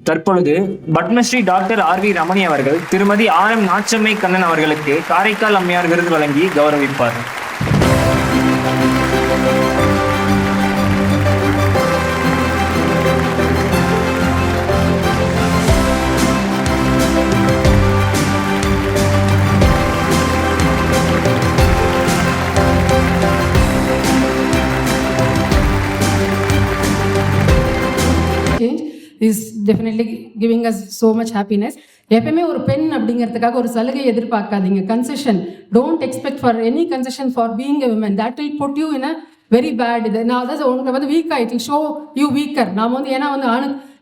தற்பொழுது Padmashri doctor RV. Ramani அவர்கள் திருமதி ஆர்.எம். நாச்சம்மை கண்ணன் அவர்களுக்கு காரைக்கால் அம்மையார் விருது வழங்கி கௌரவிப்பார். is definitely giving us so much happiness. எப்பவுமே ஒரு பெண் அப்படிங்கிறதுக்காக ஒரு சலுகை எதிர்பார்க்காதீங்க. Concession, don't expect for any concession for being a women. That will put you in a very bad. இது நான் அதாவது உங்களை வந்து வீக்காக it will show you weaker. நாம் வந்து ஏன்னா வந்து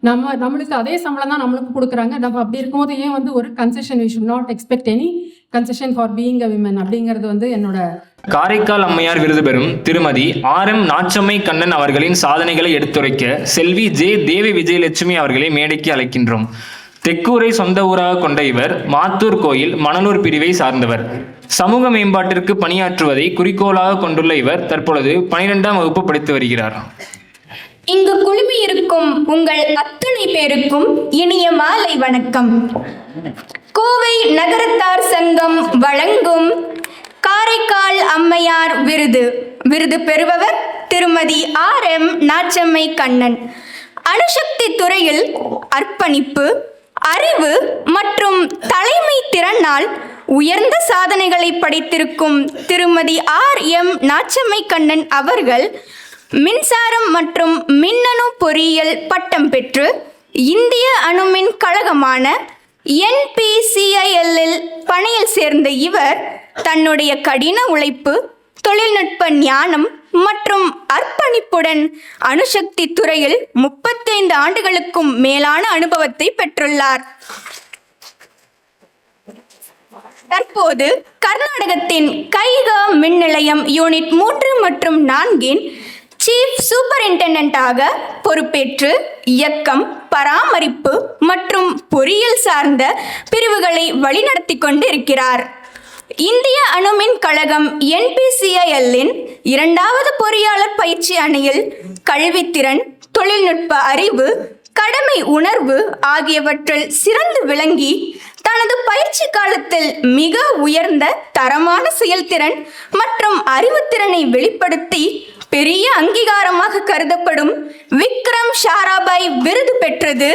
நம்மளுக்கு அதே சம்பளம் தான் நம்மளுக்கு கொடுக்குறாங்க. நம்ம அப்படி இருக்கும்போது ஏன் வந்து ஒரு concession, we should not expect any concession for being a women அப்படிங்கிறது வந்து என்னோட. காரைக்கால் அம்மையார் விருது பெறும் திருமதி ஆர்.எம். நாச்சம்மை கண்ணன் அவர்களின் சாதனைகளை எடுத்துரைக்க செல்வி ஜே. தேவி விஜயலட்சுமி அவர்களை மேடைக்கு அழைக்கின்றோம். தெக்கூரை சொந்த ஊராக கொண்ட இவர் மாத்தூர் கோயில் மணலூர் பிரிவை சார்ந்தவர். சமூக மேம்பாட்டிற்கு பணியாற்றுவதை குறிக்கோளாக கொண்டுள்ள இவர் தற்பொழுது 12ஆம் வகுப்பு படித்து வருகிறார். இங்கு குழுமி இருக்கும் உங்கள் அத்தனை பேருக்கும் இனிய மாலை வணக்கம். கோவை நகரத்தார் சங்கம் வழங்கும் காரைக்கால் அம்மையார் விருது பெறுபவர் திருமதி ஆர்.எம். நாச்சம்மை கண்ணன். அணுசக்தி துறையில் அர்ப்பணிப்பு, அறிவு மற்றும் தலைமை திறனால் உயர்ந்த சாதனைகளை படைத்திருக்கும் திருமதி ஆர்.எம். நாச்சம்மை கண்ணன் அவர்கள் மின்சாரம் மற்றும் மின்னணு பொறியியல் பட்டம் பெற்று இந்திய அணுமின் கழகமான NPCIL பணியில் சேர்ந்த இவர் தன்னுடைய கடின உழைப்பு, தொழில்நுட்ப ஞானம் மற்றும் அர்ப்பணிப்புடன் அணுசக்தி துறையில் 35 ஆண்டுகளுக்கும் மேலான அனுபவத்தை பெற்றுள்ளார். தற்போது கர்நாடகத்தின் கைகா மின் நிலையம் யூனிட் 3 மற்றும் 4 சீஃப் சூப்பரிண்டெண்டன்டாக பொறுப்பேற்று இயக்கம், பராமரிப்பு மற்றும் பொறியியல் சார்ந்த பிரிவுகளை வழிநடத்தி கொண்டு இருக்கிறார். இந்திய அணுமின் கழகம் NPCIL 2வது பொறியாளர் பயிற்சி அணியில் கல்வித்திறன், தொழில்நுட்ப அறிவு, கடமை உணர்வு ஆகியவற்றில் சிறந்து விளங்கி தனது பயிற்சி காலத்தில் மிக உயர்ந்த தரமான செயல்திறன் மற்றும் அறிவுத்திறனை வெளிப்படுத்தி பெரிய அங்கீகாரமாக கருதப்படும் விக்ரம் சாராபாய் விருது பெற்றது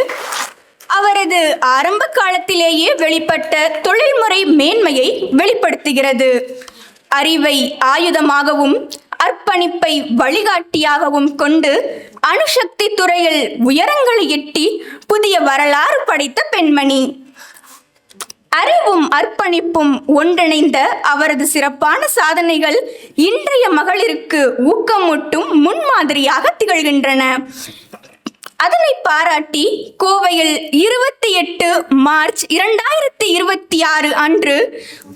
அவரது ஆரம்ப காலத்திலேயே வெளிப்பட்ட தொழில்முறை மேன்மையை வெளிப்படுத்துகிறது. அறிவை ஆயுதமாகவும் அர்ப்பணிப்பை வழிகாட்டியாகவும் கொண்டு அணுசக்தி துறையில் உயரங்களை எட்டி புதிய வரலாறு படைத்த பெண்மணி. அறிவும் அர்ப்பணிப்பும் ஒன்றிணைந்த அவரது சிறப்பான சாதனைகள் இன்றைய மகளிருக்கு ஊக்கமூட்டும் முன்மாதிரியாக திகழ்கின்றன. அதனை பாராட்டி கோவையில் 28 மார்ச் 2026 அன்று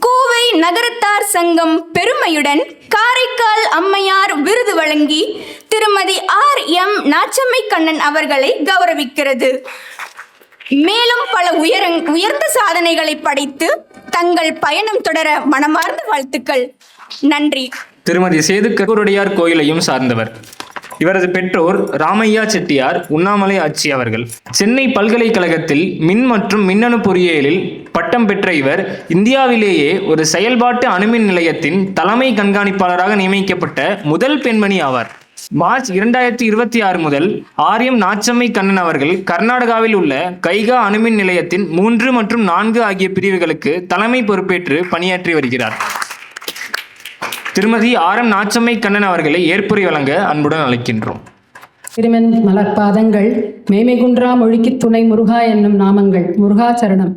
கோவை நகரத்தார் சங்கம் பெருமையுடன் காரைக்கால் அம்மையார் விருது வழங்கி திருமதி ஆர்.எம். நாச்சம்மை கண்ணன் அவர்களை கௌரவிக்கிறது. மேலும் பல உயர்ந்த சாதனைகளை படைத்து தங்கள் பயணம் தொடர மனமார்ந்த வாழ்த்துக்கள். நன்றி. திருமதி சேது கருடையார் கோயிலையும் சார்ந்தவர். இவரது பெற்றோர் ராமையா செட்டியார், உண்ணாமலை ஆச்சி அவர்கள். சென்னை பல்கலைக்கழகத்தில் மின் மற்றும் மின்னணு பொறியியலில் பட்டம் பெற்ற இவர் இந்தியாவிலேயே ஒரு செயல்பாட்டு அணுமின் நிலையத்தின் தலைமை கண்காணிப்பாளராக நியமிக்கப்பட்ட முதல் பெண்மணி ஆவார். மார்ச் 2026 முதல் ஆர்.எம். நாச்சம்மை கண்ணன் அவர்கள் கர்நாடகாவில் உள்ள கைகா அணுமின் நிலையத்தின் 3 மற்றும் 4 ஆகிய பிரிவுகளுக்கு தலைமை பொறுப்பேற்று பணியாற்றி வருகிறார். திருமதி ஆர்.எம். நாச்சம்மை கண்ணன் அவர்களை ஏற்புரை வழங்க அன்புடன் அழைக்கின்றோம். திருமன் மலர்பாதங்கள், மேமைகுன்றா மொழிக்கு துணை முருகா என்னும் நாமங்கள். முருகாச்சரணம்.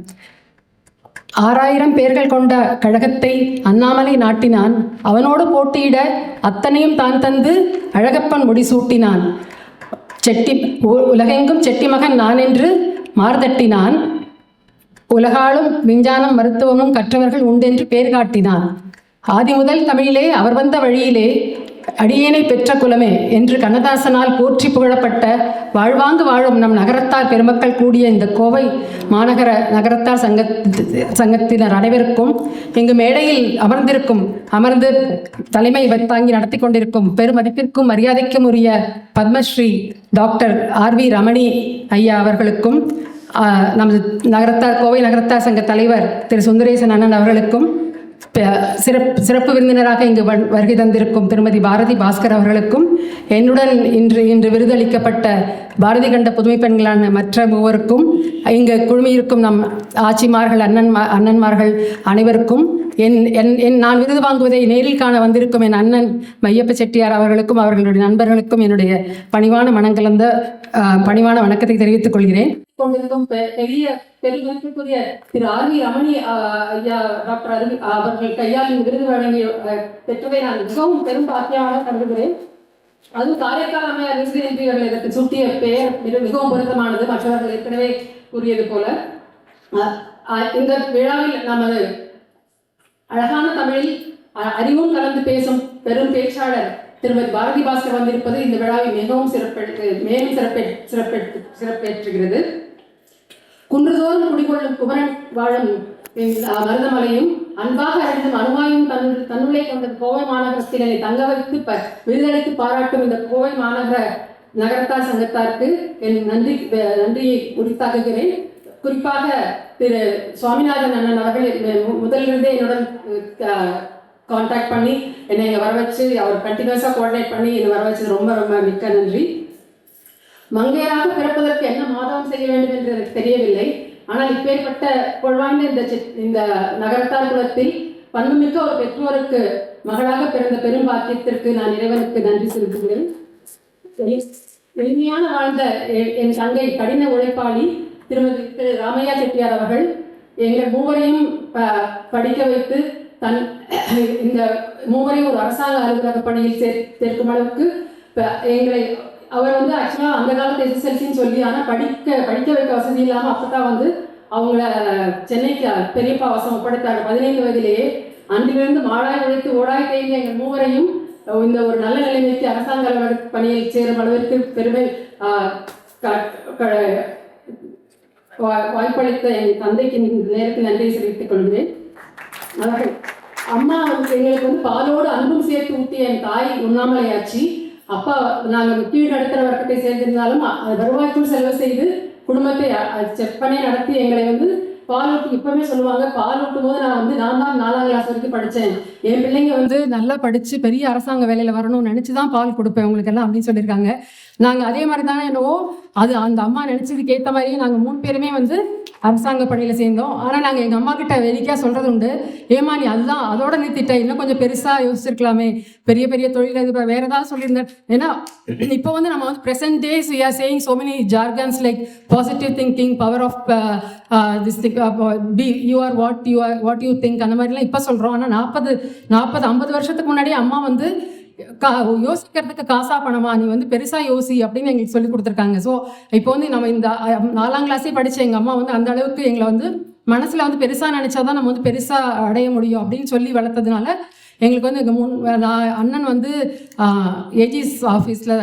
6000 பேர்கள் கொண்ட கழகத்தை அண்ணாமலை நாட்டினான். அவனோடு போட்டியிட அத்தனையும் தான் தந்து அழகப்பன் முடிசூட்டினான். உலகெங்கும் செட்டி மகன் நான் என்று மார்தட்டினான். உலகாலும் விஞ்ஞானம் மருத்துவமும் கற்றவர்கள் உண்டென்று பேர் காட்டினான். ஆதி முதல் தமிழிலே அவர் வந்த வழியிலே அடியேனை பெற்ற குலமே என்று கண்ணதாசனால் போற்றி புகழப்பட்ட வாழ்வாங்கு வாழும் நம் நகரத்தார் பெருமக்கள் கூடிய இந்த கோவை மாநகர நகரத்தார் சங்கத்தினர் அனைவருக்கும், இங்கு மேடையில் அமர்ந்து தலைமை தாங்கி நடத்தி கொண்டிருக்கும் பெருமதிப்பிற்கும் மரியாதைக்கும் உரிய பத்மஸ்ரீ டாக்டர் ஆர்.வி. ரமணி ஐயா அவர்களுக்கும், நமது கோவை நகரத்தார் சங்க தலைவர் திரு சுந்தரேசன் அண்ணன் அவர்களுக்கும் சிறப்பு விருந்தினராக இங்கு வருகை தந்திருக்கும் திருமதி பாரதி பாஸ்கர் அவர்களுக்கும் என்னுடன் இன்று விருதளிக்கப்பட்ட பாரதி கண்ட புதுமை பெண்களான மற்ற மூவருக்கும் இங்கு குழுமியிருக்கும் நம் ஆட்சிமார்கள் அண்ணன்மார்கள் அனைவருக்கும் நான் விருது வாங்குவதை நேரில் காண வந்திருக்கும் என் அண்ணன் மையப்ப செட்டியார் அவர்களுக்கும் அவர்களுடைய நண்பர்களுக்கும் என்னுடைய பணிவான மனங்கலந்த பணிவான வணக்கத்தை தெரிவித்துக் கொள்கிறேன். கொண்டிருக்கும் பெரிய பெருமதிப்புக்குரிய திரு ஆர்வி ரமணி ஐயா டாக்டர் அருவி அவர்கள் கையால் விருது வழங்கி பெற்றதை நான் மிகவும் பெரும் பாக்கியமாக கருதுகிறேன். அதுவும் காரைக்கால் அம்மையார் விருது என்று அவர்கள் இதற்கு சூட்டிய பெயர் மிகவும் பொருத்தமானது. மற்றவர்கள் ஏற்கனவே கூறியது போல இந்த விழாவில் நமது அழகான தமிழில் அறிவும் கலந்து பேசும் பெரும் பேச்சாளர் திருமதி பாரதி பாஸ்கர் வந்திருப்பது இந்த விழாவை மிகவும் சிறப்பேற்றுகிறது. குன்றுதோறும் குடிகொள்ளும் குமரன் வாழும் மருதமலையும் அன்பாக அறிந்தும் அனுமாயும் தன்னுள்ளே கொண்ட கோவை மாநகரத்தில் என்னை தங்க வைத்து விருதளித்து பாராட்டும் இந்த கோவை மாநகர நகரத்தார் சங்கத்தாருக்கு என் நன்றியை உரித்தாக்குகிறேன். குறிப்பாக திரு சுவாமிநாதன் அண்ணன் அவர்கள் முதலிருந்தே என்னுடன் கான்டாக்ட் பண்ணி என்னை இங்கே வர வச்சு அவர் கண்டினியூஸாக கோஆர்டினேட் பண்ணி என்னை வர வச்சது ரொம்ப ரொம்ப மிக்க நன்றி. மங்கையராக பிறப்பதற்கு என்ன மாதம் செய்ய வேண்டும் என்று எனக்கு தெரியவில்லை. ஆனால் இப்பேற்பட்ட புகழ்வாய்ந்த இந்த நகரத்தார் குலத்தில் பண்புமிக்க ஒரு பெற்றோருக்கு மகளாக பிறந்த பெரும் பாக்கியத்திற்கு நான் இறைவனுக்கு நன்றி செலுத்துகிறேன். எளிமையான வாழ்ந்த என் தங்கை கடின உழைப்பாளி திருமதி திரு ராமையா செட்டியார் அவர்கள் எங்கள் மூவரையும் படிக்க வைத்து இந்த மூவரையும் ஒரு அரசாங்க அலுவலக பணியில் சேர்க்கும் அளவுக்கு எங்களை அவர் ஆக்சுவலாக அந்த காலத்து எஸ்எஸ்எல்சின்னு சொல்லி ஆனால் படிக்க வைக்க வசதி இல்லாமல் அப்பதான் அவங்கள சென்னைக்கு பெரியப்பா வசம் ஒப்படைத்தாங்க 15 வயதிலேயே. அன்றிலிருந்து மாடாய் உழைத்து ஓடாய் தேங்கிய எங்கள் மூவரையும் இந்த ஒரு நல்ல நிலைமைக்கு அரசாங்க அலுவலக பணியில் சேரும் அளவிற்கு பெருமை வாய்ப்பளித்த என் தந்தைக்கு நேரத்தில் நன்றியை தெரிவித்துக் கொள்கிறேன். அவர்கள் அம்மா எங்களுக்கு பாலோடு அன்பும் சேர்த்து ஊட்டிய என் தாய் உண்ணாமலை ஆட்சி. அப்பா நாங்கள் கீழ் நடுத்தர வர்க்கத்தை சேர்ந்திருந்தாலும் வருவாய்க்குள் செலவு செய்து குடும்பத்தை செப்பனே நடத்தி எங்களை பாலூட்டி இப்பவுமே சொல்லுவாங்க, பால் ஊட்டும் போது நான் தான் 4ஆம் கிளாஸ் வரைக்கும் படித்தேன், என் பிள்ளைங்க நல்லா படித்து பெரிய அரசாங்க வேலையில் வரணும்னு நினச்சி தான் பால் கொடுப்பேன் உங்களுக்கு எல்லாம் அப்படின்னு சொல்லியிருக்காங்க. நாங்கள் அதே மாதிரி தானே என்னவோ அது அந்த அம்மா நினச்சதுக்கு ஏற்ற மாதிரியே நாங்கள் 3 பேருமே அரசாங்க பணியில் சேர்ந்தோம். ஆனால் நாங்கள் எங்கள் அம்மா கிட்ட வேடிக்கையாக சொல்கிறது உண்டு, ஏமா நீ அதுதான் அதோட நிறுத்திட்ட, இன்னும் கொஞ்சம் பெருசாக யோசிச்சிருக்கலாமே, பெரிய பெரிய தொழில் வேறு ஏதாவது சொல்லியிருந்தேன். ஏன்னா இப்போ நம்ம present days we are saying so many jargons like positive thinking, power of this thing, you are what you think அந்த மாதிரிலாம் இப்போ சொல்கிறோம். ஆனால் 40-50 வருஷத்துக்கு முன்னாடியே அம்மா யோசிக்கிறதுக்கு காசா பணமா, நீ பெருசாக யோசி அப்படின்னு எங்களுக்கு சொல்லி கொடுத்துருக்காங்க. ஸோ இப்போ நம்ம இந்த 4ஆம் கிளாஸே படித்த எங்கள் அம்மா அந்த அளவுக்கு எங்களை மனசில் பெருசாக நினச்சாதான் நம்ம பெருசாக அடைய முடியும் அப்படின்னு சொல்லி வளர்த்ததுனால எங்களுக்கு எங்கள் அண்ணன் ஏஜிஸ் ஆஃபீஸில்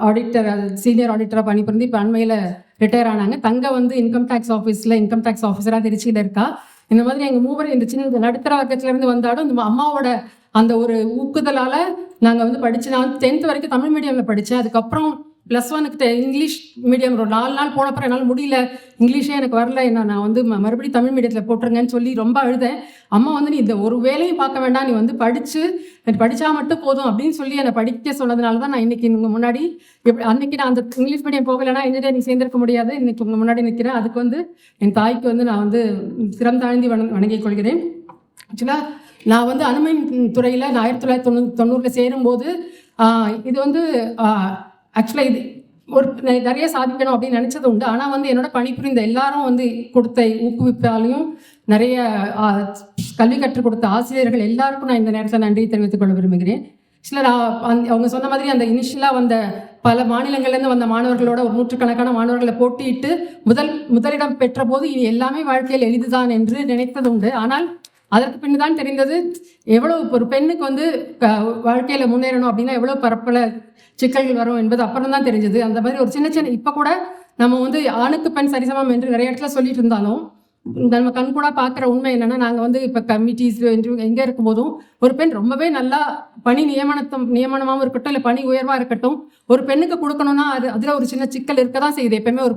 ஆடிட்டர் சீனியர் ஆடிட்டராக பணிபுரிந்து இப்போ அண்மையில் ரிட்டையர் ஆனாங்க. தங்க இன்கம் டேக்ஸ் ஆஃபீஸில் இன்கம் டேக்ஸ் ஆஃபீஸராக திருச்சியில் இருக்கா. இந்த மாதிரி எங்கள் மூவர் இந்த சின்ன நடுத்தர வர்க்கத்திலேருந்து வந்தாலும் இந்த அம்மாவோட அந்த ஒரு ஊக்குதலால் நாங்கள் படித்து நான் 10th வரைக்கும் தமிழ் மீடியமில் படித்தேன். அதுக்கப்புறம் +1க்கு இங்கிலீஷ் மீடியம் ஒரு 4 நாள் போனப்பறம் என்னால் முடியல, இங்கிலீஷே எனக்கு வரல, என்ன நான் மறுபடியும் தமிழ் மீடியத்தில் போட்டுருங்கன்னு சொல்லி ரொம்ப அழுதேன். அம்மா நீ இந்த ஒரு வேலையும் பார்க்க வேண்டாம், நீ படித்தா மட்டும் போதும் அப்படின்னு சொல்லி என்னை படிக்க சொன்னதுனால தான் நான் இன்றைக்கி உங்கள் முன்னாடி அன்றைக்கி நான் அந்த இங்கிலீஷ் மீடியம் போகலைன்னா இன்ஜினியரிங் சேர்ந்திருக்க முடியாது. இன்றைக்கி உங்கள் முன்னாடி நிற்கிறேன். அதுக்கு என் தாய்க்கு நான் சிரம் தாழ்ந்தி வணங்கிக் கொள்கிறேன். ஆக்சுவலாக நான் அணுமின் துறையில் 1990 சேரும்போது இது ஆக்சுவலாக இது ஒரு நிறைய சாதிக்கணும் அப்படின்னு நினச்சது உண்டு. ஆனால் என்னோட பணிபுரிந்த எல்லாரும் கொடுத்த ஊக்குவிப்பாலையும் நிறைய கல்வி கற்றுக் கொடுத்த ஆசிரியர்கள் எல்லாருக்கும் நான் இந்த நேரத்தில் நன்றி தெரிவித்துக் கொள்ள விரும்புகிறேன். சிலர் அவங்க சொன்ன மாதிரி அந்த இனிஷியலாக பல மாநிலங்கள்லேருந்து வந்த மாணவர்களோட ஒரு 100கணக்கான மாணவர்களை போட்டியிட்டு முதலிடம் பெற்ற போது இனி எல்லாமே வாழ்க்கையில் எளிதுதான் என்று நினைத்தது உண்டு. ஆனால் அதற்கு பின்னு தான் தெரிந்தது எவ்வளோ ஒரு பெண்ணுக்கு வாழ்க்கையில் முன்னேறணும் அப்படின்னா எவ்வளோ பரப்பல சிக்கல்கள் வரும் என்பது அப்புறம் தான் தெரிஞ்சது. அந்த மாதிரி ஒரு சின்ன இப்போ கூட நம்ம ஆணுக்கு பெண் சரிசமம் என்று நிறைய இடத்துல சொல்லிட்டு இருந்தாலும் நம்ம கண்கூடா பார்க்குற உண்மை என்னன்னா, நாங்கள் வந்து இப்போ கமிட்டிஸ் எங்கே இருக்கும்போதும் ஒரு பெண் ரொம்பவே நல்லா பணி நியமனமாகவும் இருக்கட்டும், இல்லை பணி உயர்வாக இருக்கட்டும், ஒரு பெண்ணுக்கு கொடுக்கணும்னா அதில் ஒரு சின்ன சிக்கல் இருக்க தான் செய்யுது. எப்பயுமே ஒரு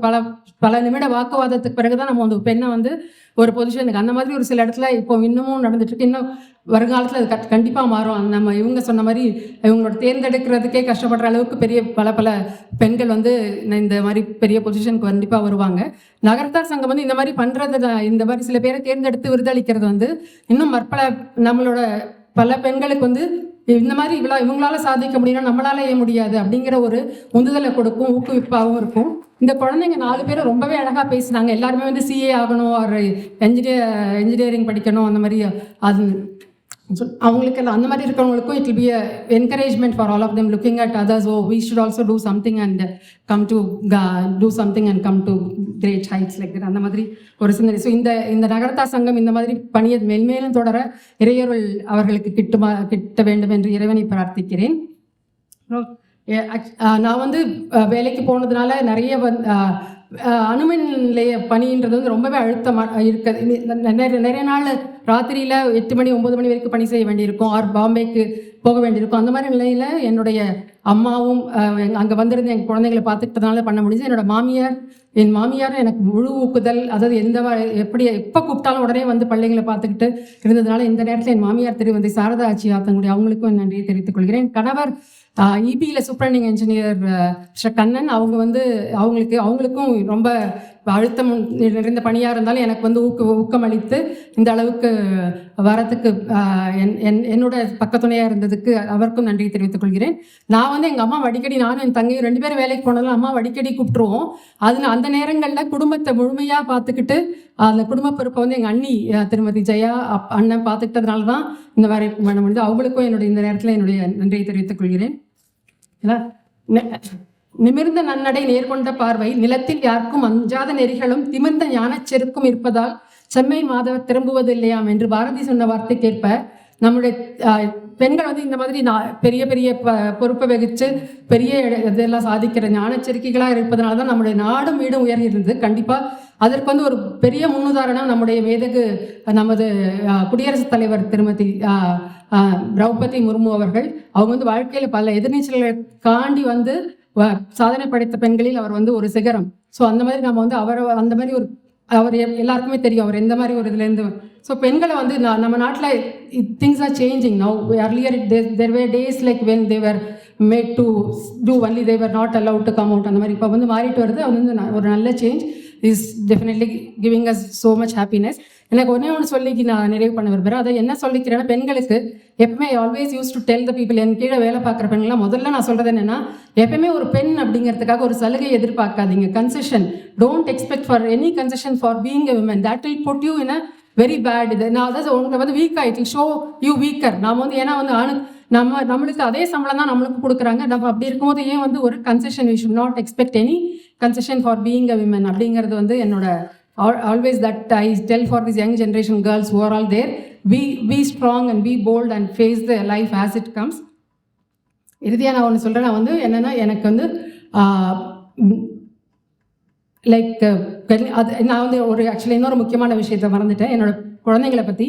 பல நிமிட வாக்குவாதத்துக்கு பிறகு தான் நம்ம வந்து பெண்ணை வந்து ஒரு பொசிஷனுக்கு, அந்த மாதிரி ஒரு சில இடத்துல இப்போ இன்னமும் நடந்துட்டு இருக்கு. இன்னும் வருங்காலத்தில் அது கண்டிப்பாக மாறும். நம்ம இவங்க சொன்ன மாதிரி இவங்களோட தேர்ந்தெடுக்கிறதுக்கே கஷ்டப்படுற அளவுக்கு பல பெண்கள் வந்து இந்த மாதிரி பெரிய பொசிஷனுக்கு கண்டிப்பாக வருவாங்க. நகரத்தார் சங்கம் வந்து இந்த மாதிரி பண்ணுறது, இந்த மாதிரி சில பேரை தேர்ந்தெடுத்து விருதளிக்கிறது வந்து இன்னும் நம்மளோட பல பெண்களுக்கு வந்து இந்த மாதிரி இவங்களால சாதிக்க முடியும்னா நம்மளால ஏன் முடியாது அப்படிங்கிற ஒரு உந்துதலை கொடுக்கும், ஊக்குவிப்பாகவும் இருக்கும். இந்த குழந்தைங்க 4 பேரும் ரொம்பவே அழகாக பேசினாங்க. எல்லாருமே வந்து சிஏ ஆகணும், ஒரு என்ஜினியரிங் படிக்கணும், அந்த மாதிரி அது அவங்களுக்கு அந்த மாதிரி இருக்கிறவங்களுக்கும் it will be encouragement for all of them looking at others. Oh we should also do something and come to great heights like that. அந்த மாதிரி ஒரு சிந்தனை. ஸோ இந்த நகரத்தார் சங்கம் இந்த மாதிரி பணியை மென்மேலும் தொடர இறையருள் அவர்களுக்கு கிட்ட வேண்டும் என்று இறைவனை பிரார்த்திக்கிறேன். நான் வந்து வேலைக்கு போனதுனால நிறைய அணுமின் நிலைய பணின்றது வந்து ரொம்பவே அழுத்தமாக இருக்குது. நிறைய நாள் ராத்திரியில் 8 மணி 9 மணி வரைக்கும் பணி செய்ய வேண்டியிருக்கும், ஆர் பாம்பேக்கு போக வேண்டியிருக்கும். அந்த மாதிரி நிலையில் என்னுடைய அம்மாவும் அங்கே வந்திருந்து எங்கள் குழந்தைங்களை பார்த்துக்கிட்டதுனால பண்ண முடிஞ்சு. என் மாமியாரும் எனக்கு முழு ஊக்குதல், அதாவது எப்போ கூப்பிட்டாலும் உடனே வந்து பிள்ளைங்களை பார்த்துக்கிட்டு இருந்ததுனால இந்த நேரத்தில் என் மாமியார் திருவந்தை சாரதா ஆட்சி ஆத்தங்குடி அவங்களுக்கும் நன்றியை தெரிவித்துக் கொள்கிறேன். கணவர் இபியில் சூப்பரண்டிங் இன்ஜினியர் கண்ணன், அவங்க வந்து அவங்களுக்கும் ரொம்ப அழுத்தம் நிறைந்த பணியாக இருந்தாலும் எனக்கு வந்து ஊக்கமளித்து இந்த அளவுக்கு வரத்துக்கு என்னோட பக்கத்துணையாக இருந்ததுக்கு அவருக்கும் நன்றி தெரிவித்துக் கொள்கிறேன். நான் வந்து எங்கள் அம்மா அடிக்கடி, நானும் என் தங்கையும் 2 பேரும் வேலைக்கு போனாலும் அம்மா அடிக்கடி கூப்பிட்டுருவோம். அந்த நேரங்களில் குடும்பத்தை முழுமையாக பார்த்துக்கிட்டு அந்த குடும்ப பொறுப்பை வந்து எங்கள் அண்ணி திருமதி ஜெயா அண்ணன் பார்த்துக்கிட்டதுனால தான் இந்த மாதிரி பண்ண முடியுது. அவங்களுக்கும் இந்த நேரத்தில் என்னுடைய நன்றியை தெரிவித்துக் கொள்கிறேன். நிமிர்ந்த நன்னடை, நேர்கொண்ட பார்வை, நிலத்தில் யாருக்கும் அஞ்சாத நெறிகளும் திமிர்ந்த ஞானச் செருக்கும் இருப்பதால் செம்மை மாதவர் திரும்புவது இல்லையாம் என்று பாரதி சொன்ன வார்த்தைக்கேற்ப நம்முடைய பெண்கள் வந்து இந்த மாதிரி பெரிய பொறுப்பை வகித்து பெரிய இதெல்லாம் சாதிக்கிற ஞானச்செருக்கிகளாக இருப்பதனால தான் நம்முடைய நாடும் வீடும் உயர்கிறது. கண்டிப்பாக அதற்கு வந்து ஒரு பெரிய முன்னுதாரணம் நம்முடைய மேதகு நமது குடியரசுத் தலைவர் திருமதி திரௌபதி முர்மு அவர்கள். அவங்க வந்து வாழ்க்கையில் பல எதிர்நீச்சல்களை காண்டி வந்து சாதனை படைத்த பெண்களில் அவர் வந்து ஒரு சிகரம். ஸோ அந்த மாதிரி நம்ம வந்து அந்த மாதிரி அவர் எல்லாருக்குமே தெரியும் அவர் எந்த மாதிரி ஒரு இதுலேருந்து. ஸோ பெண்களை வந்து நம்ம நாட்டில் things are changing now. earlier there were days like when they were made to do only, they were not allowed to come out. அந்த மாதிரி இப்போ வந்து மாறிட்டு வருது. அது வந்து ஒரு நல்ல change is definitely giving us so much happiness. எனக்கு ஒன்று சொல்லிக்கு நான் நிறைவு பண்ண விரும்புகிறேன். அதை என்ன சொல்லிக்கிறேன்னா, பெண்களுக்கு எப்பவுமே always use to tell the people, என் கீழே வேலை பார்க்குற பெண்கள்லாம் முதல்ல நான் சொல்கிறது என்னென்னா, எப்பவுமே ஒரு பெண் அப்படிங்கிறதுக்காக ஒரு சலுகை எதிர்பார்க்காதீங்க. Concession, don't expect for any concession for being a women. That will put you in a very bad. இது நான் அதாவது உங்களை வந்து வீக்காக it will show you weaker. நாம் வந்து ஏன்னா வந்து நம்மளுக்கு அதே சம்பளம் தான் நம்மளுக்கு கொடுக்குறாங்க. நம்ம அப்படி இருக்கும்போது ஏன் வந்து ஒரு concession, we should not expect any concession for being a women அப்படிங்கிறது வந்து என்னோட always that I tell for these young generation girls who are all there, be strong and be bold and face the life as it comes. இறுதியாக நான் ஒன்று சொல்கிறேன். நான் வந்து என்னென்னா, எனக்கு வந்து லைக் அது நான் வந்து ஆக்சுவலி இன்னொரு முக்கியமான விஷயத்தை மறந்துட்டேன். என்னோட குழந்தைங்களை பற்றி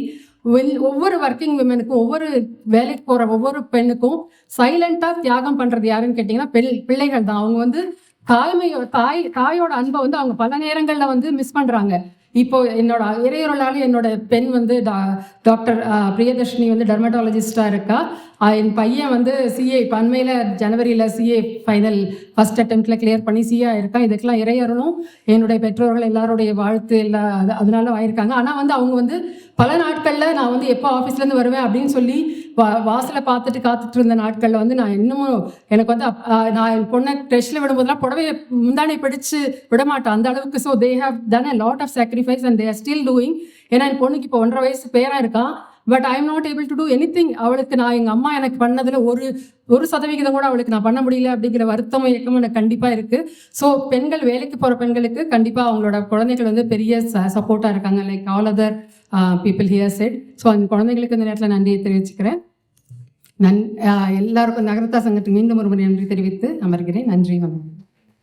ஒவ்வொரு ஒர்க்கிங் விமனுக்கும், ஒவ்வொரு வேலைக்கு போகிற ஒவ்வொரு பெண்ணுக்கும் சைலண்டாக தியாகம் பண்ணுறது யாருன்னு கேட்டிங்கன்னா பிள்ளைகள் தான். அவங்க வந்து தாயோட அன்பை வந்து அவங்க பல நேரங்களில் வந்து மிஸ் பண்ணுறாங்க. இப்போ என்னோட இறையொருளால் என்னோட பெண் வந்து டாக்டர் பிரியதர்ஷினி வந்து டெர்மட்டாலஜிஸ்டாக இருக்கா. என் பையன் வந்து சிஏ இப்போ அண்மையில் ஜனவரியில் சிஏ ஃபைனல் ஃபர்ஸ்ட் அட்டெம்ப்டில் கிளியர் பண்ணி சிஏ இருக்கான். இதுக்கெல்லாம் இறையருளும் என்னுடைய பெற்றோர்கள் எல்லாருடைய வாழ்த்து அதனால ஆயிருக்காங்க. ஆனால் வந்து அவங்க வந்து பல நாட்களில் நான் வந்து எப்போ ஆஃபீஸ்லேருந்து வருவேன் அப்படின்னு சொல்லி வாசலை காத்துட்டு இருந்த நாட்களில் வந்து நான் இன்னமும் எனக்கு வந்து நான் என் பொண்ணை ட்ரெஷ்ஷில் விடும்போதெல்லாம் புடவையை முந்தானை பிடிச்சு விடமாட்டேன் அந்த அளவுக்கு. So they have done a lot of sacrifice and they are still doing. ஏன்னா என் பொண்ணுக்கு இப்போ 1.5 வயசு பேராக இருக்கான். But I am not able to do anything. அவளுக்கு நான் எங்கள் அம்மா எனக்கு பண்ணதில் ஒரு சதவிகிதம் கூட அவளுக்கு நான் பண்ண முடியல அப்படிங்கிற வருத்தமும் இயக்கமும் எனக்கு கண்டிப்பாக இருக்குது. ஸோ பெண்கள், வேலைக்கு போகிற பெண்களுக்கு கண்டிப்பாக அவங்களோட குழந்தைகள் வந்து பெரிய சப்போர்ட்டாக இருக்காங்க, like all other people here set. So அந்த குழந்தைங்களுக்கு இந்த நேரத்தில் நன்றியை தெரிவிச்சுக்கிறேன். எல்லாருக்கும் நகரத்தார் சங்கத்துக்கு மீண்டும் ஒரு முறை நன்றி தெரிவித்து அமர்கிறேன். நன்றி.